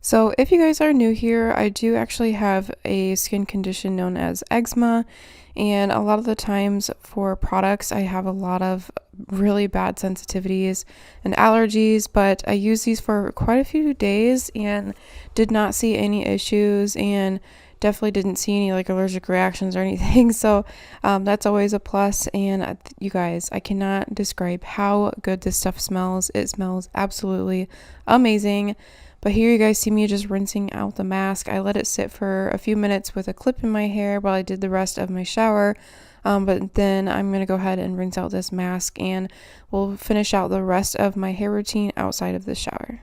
So if you guys are new here, I do actually have a skin condition known as eczema, and a lot of the times for products I have a lot of really bad sensitivities and allergies, but I used these for quite a few days and did not see any issues and definitely didn't see any like allergic reactions or anything. So that's always a plus. And you guys, I cannot describe how good this stuff smells. It smells absolutely amazing. But here you guys see me just rinsing out the mask. I let it sit for a few minutes with a clip in my hair while I did the rest of my shower. But then I'm going to go ahead and rinse out this mask and we'll finish out the rest of my hair routine outside of the shower.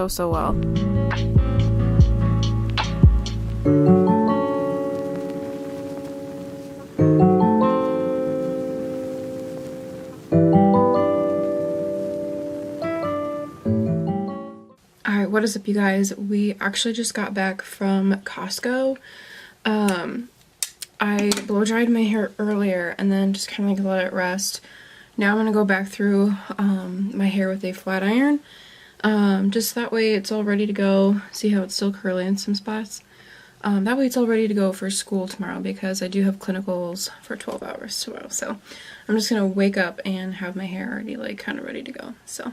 So well. Alright, what is up, you guys? We actually just got back from Costco. I blow dried my hair earlier and then just kind of like let it rest. Now I'm going to go back through my hair with a flat iron. Just that way it's all ready to go. See how it's still curly in some spots? That way it's all ready to go for school tomorrow because I do have clinicals for 12 hours tomorrow. So I'm just gonna wake up and have my hair already like kind of ready to go. So.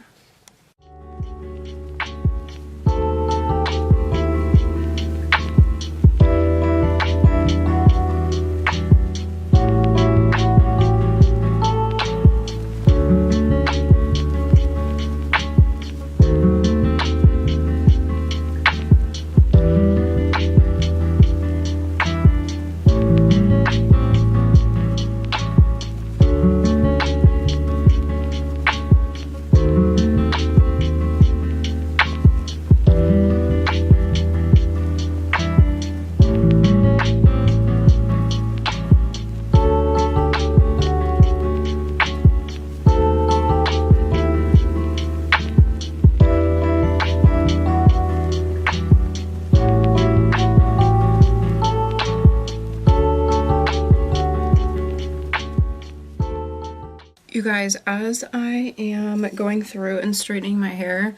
You guys, as I am going through and straightening my hair,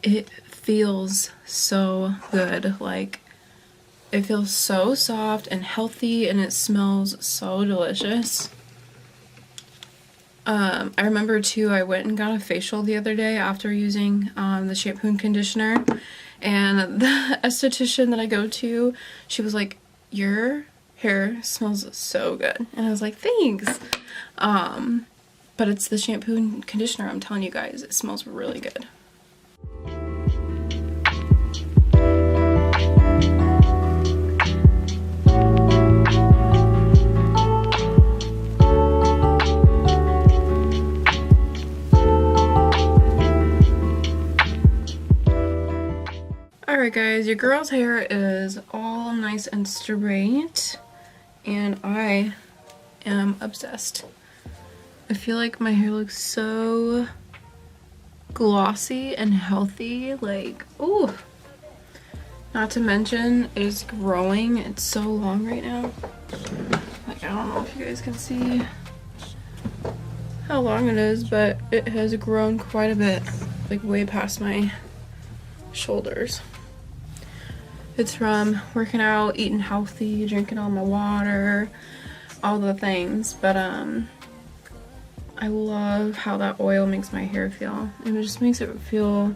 it feels so good. Like, it feels so soft and healthy, and it smells so delicious. I remember too, I went and got a facial the other day after using the shampoo and conditioner, and the esthetician that I go to, she was like, your hair smells so good. And I was like, thanks. But it's the shampoo and conditioner, I'm telling you guys, it smells really good. Alright guys, your girl's hair is all nice and straight, and I am obsessed. I feel like my hair looks so glossy and healthy, like, ooh. Not to mention, it is growing. It's so long right now. Like, I don't know if you guys can see how long it is, but it has grown quite a bit, like way past my shoulders. It's from working out, eating healthy, drinking all my water, all the things, but I love how that oil makes my hair feel. It just makes it feel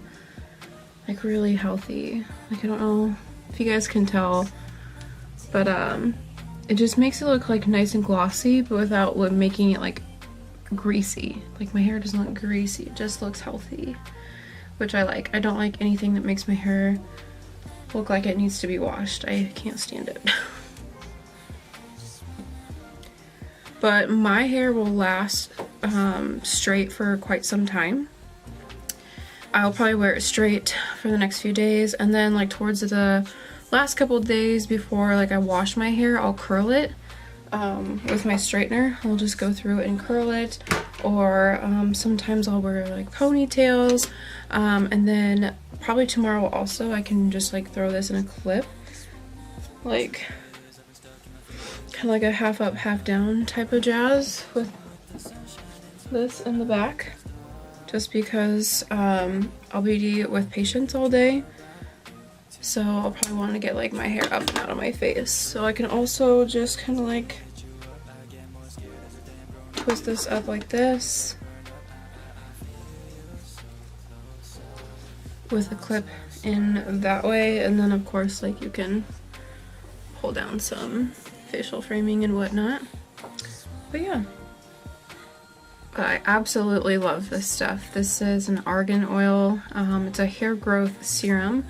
like really healthy. Like, I don't know if you guys can tell, but it just makes it look like nice and glossy, but without making it like greasy. Like, my hair doesn't look greasy, it just looks healthy, which I like. I don't like anything that makes my hair look like it needs to be washed. I can't stand it. But my hair will last straight for quite some time. I'll probably wear it straight for the next few days, and then like towards the last couple days before like I wash my hair, I'll curl it with my straightener. I'll just go through and curl it, or sometimes I'll wear like ponytails, and then probably tomorrow also I can just like throw this in a clip, like kind of like a half up half down type of jazz with this in the back, just because I'll be with patients all day, so I'll probably want to get like my hair up and out of my face. So I can also just kind of like twist this up like this with a clip in that way, and then of course like you can pull down some facial framing and whatnot. But yeah, I absolutely love this stuff. This is an Argan Oil. It's a hair growth serum.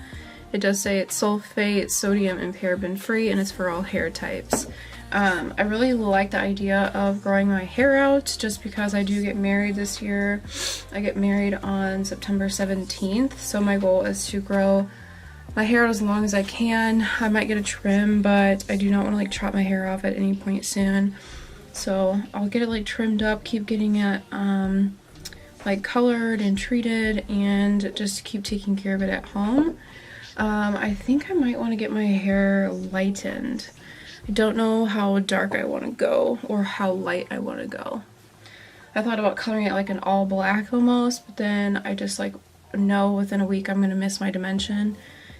It does say it's sulfate, sodium, and paraben free, and it's for all hair types. I really like the idea of growing my hair out, just because I do get married this year. I get married on September 17th, so my goal is to grow my hair out as long as I can. I might get a trim, but I do not want to like chop my hair off at any point soon. So I'll get it like trimmed up, keep getting it like colored and treated, and just keep taking care of it at home. I think I might want to get my hair lightened. I don't know how dark I want to go or how light I want to go. I thought about coloring it like an all black almost, but then I just like know within a week I'm going to miss my dimension,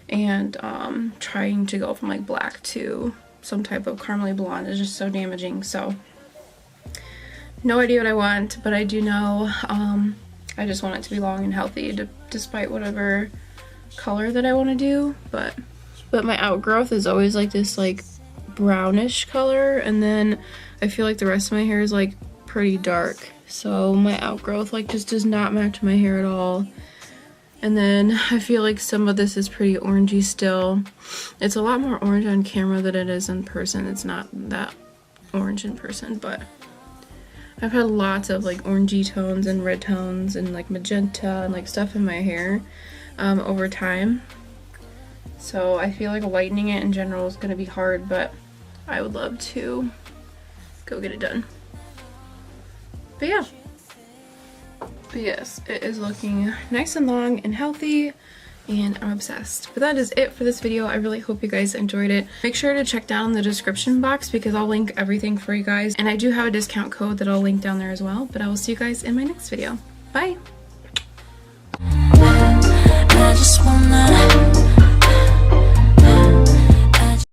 and trying to go from like black to some type of caramely blonde is just so damaging. So no idea what I want, but I do know I just want it to be long and healthy, despite whatever color that I want to do. But my outgrowth is always like this like brownish color, and then I feel like the rest of my hair is like pretty dark, so my outgrowth like just does not match my hair at all. And then I feel like some of this is pretty orangey still. It's a lot more orange on camera than it is in person. It's not that orange in person, but I've had lots of like orangey tones and red tones and like magenta and like stuff in my hair over time. So I feel like lightening it in general is going to be hard, but I would love to go get it done. But yeah. But yes, it is looking nice and long and healthy. and I'm obsessed. But that is it for this video. I really hope you guys enjoyed it. Make sure to check down the description box because I'll link everything for you guys, and I do have a discount code that I'll link down there as well. But I will see you guys in my next video. Bye!